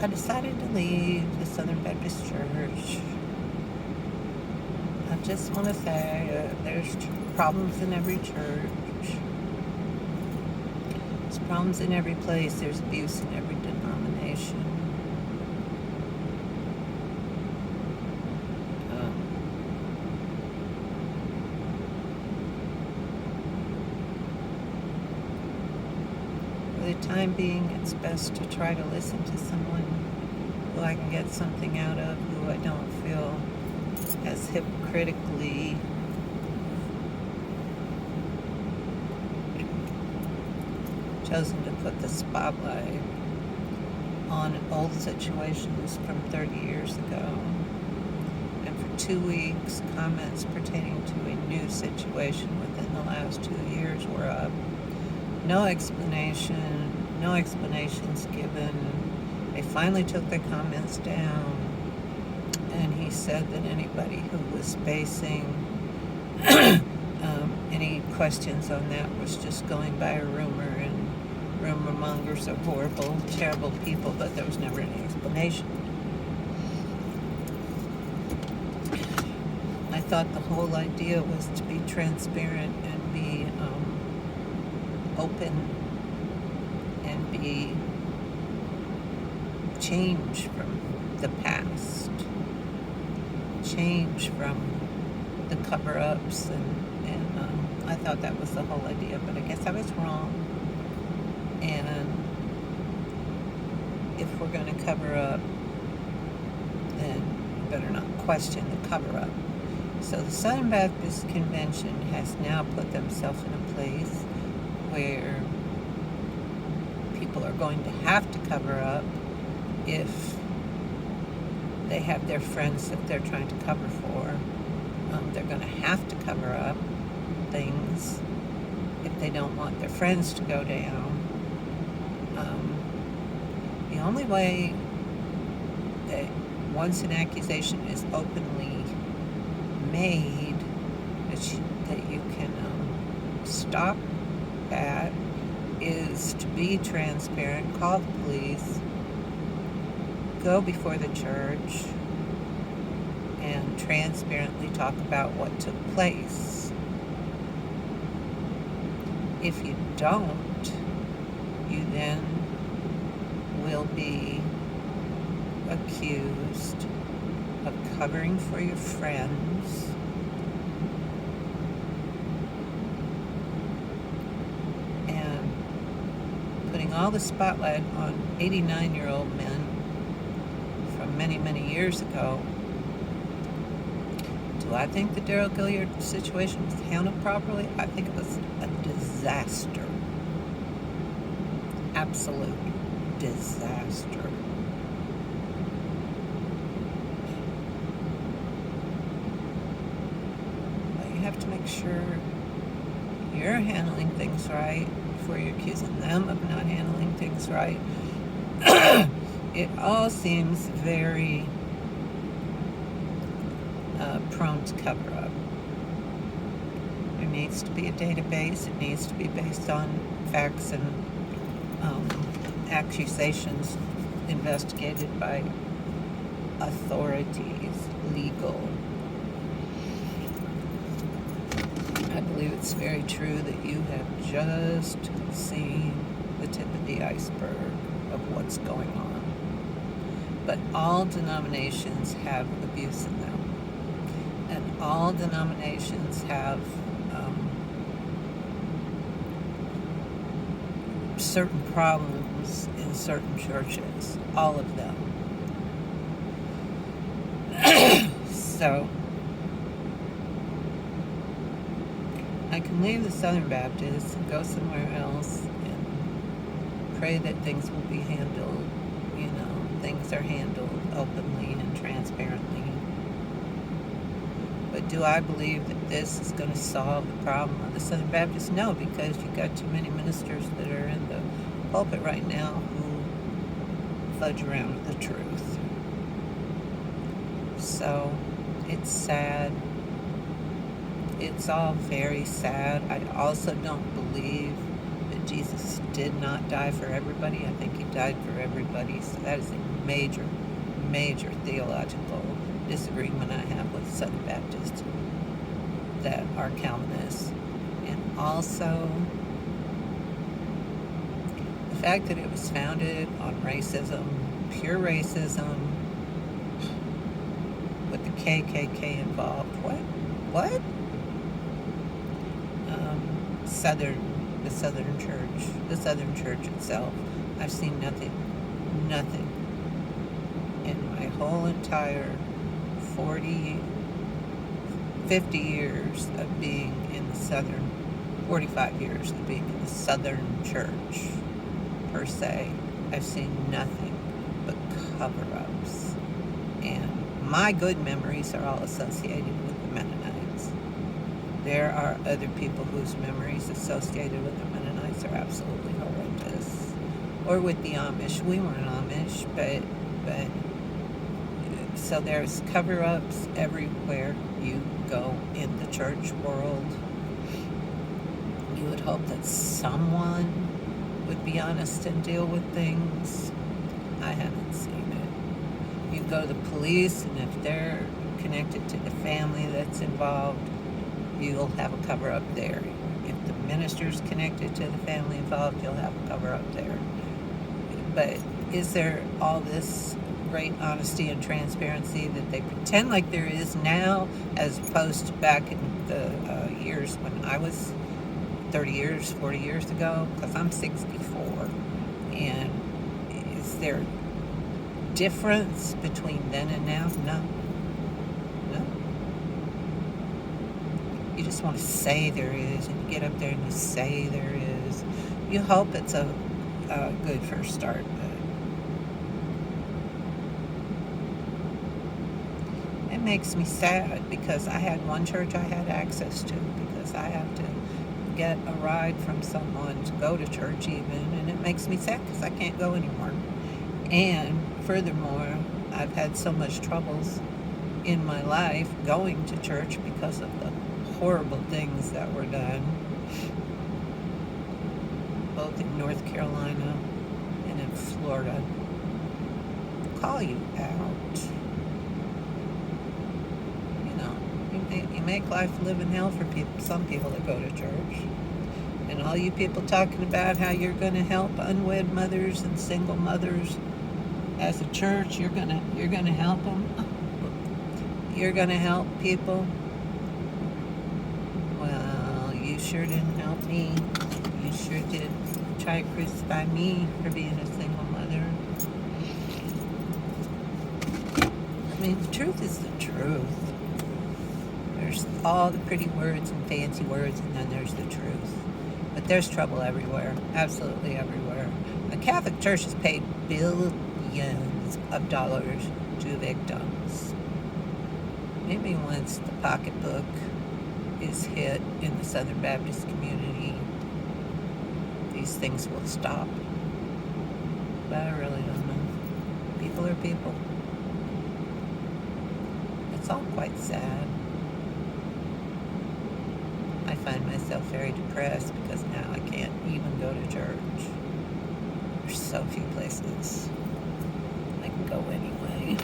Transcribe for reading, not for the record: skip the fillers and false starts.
I decided to leave the Southern Baptist Church. I just want to say there's problems in every church. There's problems in every place. There's abuse in every denomination. For the time being, it's best to try to listen to someone who I can get something out of, who I don't feel has hypocritically chosen to put the spotlight on old situations from 30 years ago. And for 2 weeks, comments pertaining to a new situation within the last 2 years were up. No explanations given. They finally took the comments down, and he said that anybody who was facing any questions on that was just going by a rumor, and rumor mongers are horrible, terrible people, but there was never any explanation. I thought the whole idea was to be transparent and be open and be change from the past, change from the cover-ups, and I thought that was the whole idea, but I guess I was wrong. And if we're going to cover up, then we better not question the cover-up. So the Southern Baptist Convention has now put themselves in a place where people are going to have to cover up if they have their friends that they're trying to cover for. They're going to have to cover up things if they don't want their friends to go down. The only way that once an accusation is openly made that you can stop that is to be transparent, call the police, go before the church, and transparently talk about what took place. If you don't, you then will be accused of covering for your friends, and putting all the spotlight on 89-year-old men from many, many years ago. Do I think the Daryl Gilliard situation was handled properly? I think it was a disaster. Absolute disaster. But you have to make sure you're handling things right before you're accusing them of not handling things right. It all seems very prone to cover up. There needs to be a database. It needs to be based on facts and accusations investigated by authorities, legal. I believe it's very true that you have just seen the tip of the iceberg of what's going on. But all denominations have abuse in them. And all denominations have certain problems in certain churches. All of them. So, I can leave the Southern Baptists and go somewhere else and pray that things will be handled, things are handled openly and transparently. But do I believe that this is going to solve the problem of the Southern Baptists? No, because you've got too many ministers that are in the pulpit right now who fudge around with the truth. So, it's sad. It's all very sad. I also don't believe that Jesus did not die for everybody. I think he died for everybody. So that is a major, major theological disagreement I have with Southern Baptists that are Calvinists. And also the fact that it was founded on racism, pure racism, with the KKK involved. What? The Southern Church itself. I've seen nothing in my whole entire 50 years of being in the 45 years of being in the Southern Church, per se. I've seen nothing but cover-ups. And my good memories are all associated with the Mennonites. There are other people whose memories associated with the Mennonites are absolutely horrendous. Or with the Amish. We weren't Amish, but so there's cover-ups everywhere you go in the church world. You would hope that someone would be honest and deal with things. I haven't seen it. You go to the police, and if they're connected to the family that's involved, you'll have a cover-up there. If the minister's connected to the family involved, you'll have a cover-up there. But is there all this great honesty and transparency that they pretend like there is now, as opposed to back in the years when I was 40 years ago? Because I'm 64. And is there difference between then and now? No. You just want to say there is, and you get up there and you say there is. You hope it's a good first start. It makes me sad, because I had one church I had access to, because I have to get a ride from someone to go to church even, and it makes me sad because I can't go anymore. And furthermore, I've had so much troubles in my life going to church because of the horrible things that were done, both in North Carolina and in Florida. Call you out. You make life live in hell for some people that go to church. And all you people talking about how you're going to help unwed mothers and single mothers as a church, you're going to help them. You're going to help people. Well, you sure didn't help me. You sure did try to crucify me for being a single mother. I mean, the truth is the truth. There's all the pretty words and fancy words, and then there's the truth. But there's trouble everywhere, absolutely everywhere. The Catholic Church has paid billions of dollars to victims. Maybe once the pocketbook is hit in the Southern Baptist community, these things will stop. But I really don't know. People are people. It's all quite sad. I find myself very depressed because now I can't even go to church. There's so few places I can go anyway.